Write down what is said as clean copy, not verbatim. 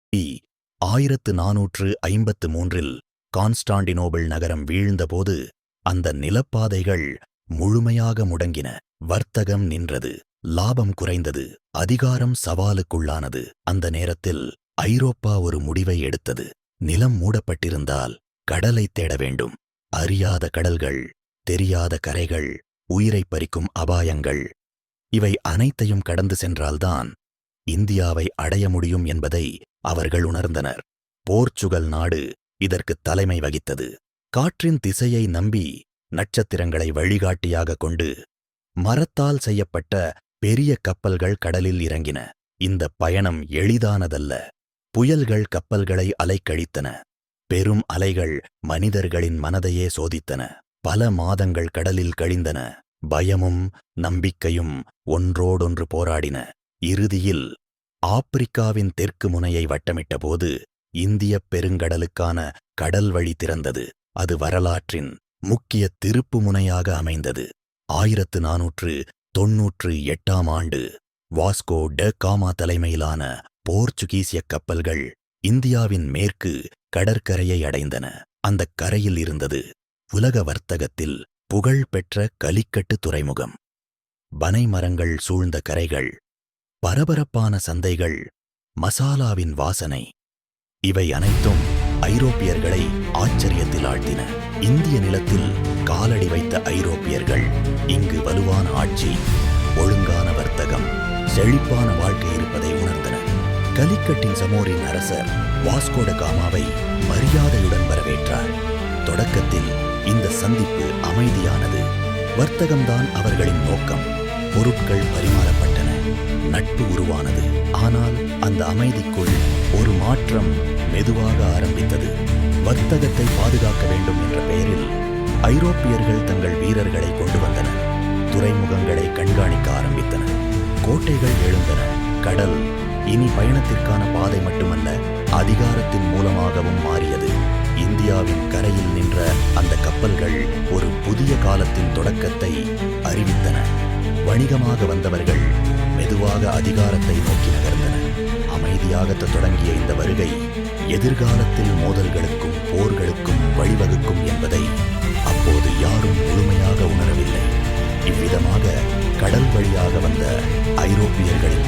B 1453இல் Constantinople நகரம் வீழ்ந்தபோது அந்த நிலப்பாதைகள் முழுமையாக முடங்கின. வர்த்தகம் நின்றது, லாபம் குறைந்தது, அதிகாரம் சவாலுக்குள்ளானது. அந்த நேரத்தில் ஐரோப்பா ஒரு முடிவை எடுத்தது. நிலம் மூடப்பட்டிருந்தால் கடலை தேட வேண்டும். அறியாத கடல்கள், தெரியாத கரைகள், உயிரைப் பறிக்கும் அபாயங்கள், இவை அனைத்தையும் கடந்து சென்றால்தான் இந்தியாவை அடைய முடியும் என்பதை அவர்கள் உணர்ந்தனர். போர்ச்சுகல் நாடு இதற்கு தலைமை வகித்தது. காற்றின் திசையை நம்பி நட்சத்திரங்களை வழிகாட்டியாக கொண்டு மரத்தால் செய்யப்பட்ட பெரிய கப்பல்கள் கடலில் இறங்கின. இந்த பயணம் எளிதானதல்ல. புயல்கள் கப்பல்களை அலைக்கழித்தன. பெரும் அலைகள் மனிதர்களின் மனதையே சோதித்தன. பல மாதங்கள் கடலில் கழிந்தன. பயமும் நம்பிக்கையும் ஒன்றோடொன்று போராடின. இறுதியில் ஆப்பிரிக்காவின் தெற்கு முனையை வட்டமிட்டபோது இந்தியப் பெருங்கடலுக்கான கடல் வழி திறந்தது. அது வரலாற்றின் முக்கிய திருப்பு முனையாக அமைந்தது. 1498ஆம் ஆண்டு வாஸ்கோ ட காமா தலைமையிலான போர்ச்சுகீசிய கப்பல்கள் இந்தியாவின் மேற்கு கடற்கரையை அடைந்தன. அந்தக் கரையில் இருந்தது உலக வர்த்தகத்தில் புகழ்பெற்ற கலிக்கட்டு துறைமுகம். பனை மரங்கள் சூழ்ந்த கரைகள், பரபரப்பான சந்தைகள், மசாலாவின் வாசனை, இவை அனைத்தும் ஐரோப்பியர்களை ஆச்சரியத்தில் ஆழ்த்தின. இந்திய நிலத்தில் காலடி வைத்த ஐரோப்பியர்கள் இங்கு வலுவான ஆட்சி, ஒழுங்கான வர்த்தகம், செழிப்பான வாழ்க்கை இருப்பதை உணர்ந்தனர். கலிக்கட்டின் சமோரின் அரசர் வாஸ்கோ ட காமாவை மரியாதையுடன் வரவேற்றார். தொடக்கத்தில் இந்த சந்திப்பு அமைதியானது. வர்த்தகம்தான் அவர்களின் நோக்கம். பொருட்கள் பரிமாறப்பட்டன, நட்பு உருவானது. ஆனால் அந்த அமைதிக்குள் ஒரு மாற்றம் மெதுவாக ஆரம்பித்தது. வர்த்தகத்தை பாதுகாக்க வேண்டும் என்ற பெயரில் ஐரோப்பியர்கள் தங்கள் வீரர்களை கொண்டு வந்தனர். துறைமுகங்களை கண்காணிக்க ஆரம்பித்தனர். கோட்டைகள் எழுந்தன. கடல் இனி பயணத்திற்கான பாதை மட்டுமல்ல, அதிகாரத்தின் மூலமாகவும் மாறியது. இந்தியாவின் கரையில் நின்ற அந்த கப்பல்கள் ஒரு புதிய காலத்தின் தொடக்கத்தை அறிவித்தன. வணிகமாக வந்தவர்கள் மெதுவாக அதிகாரத்தை நோக்கி நகர்ந்தனர். அமைதியாக தொடங்கிய இந்த வருகை எதிர்காலத்தில் மோதல்களுக்கும் போர்களுக்கும் வழிவகுக்கும் என்பதை அப்போது யாரும் முழுமையாக உணரவில்லை. இவ்விதமாக கடல் வழியாக வந்த ஐரோப்பியர்களின்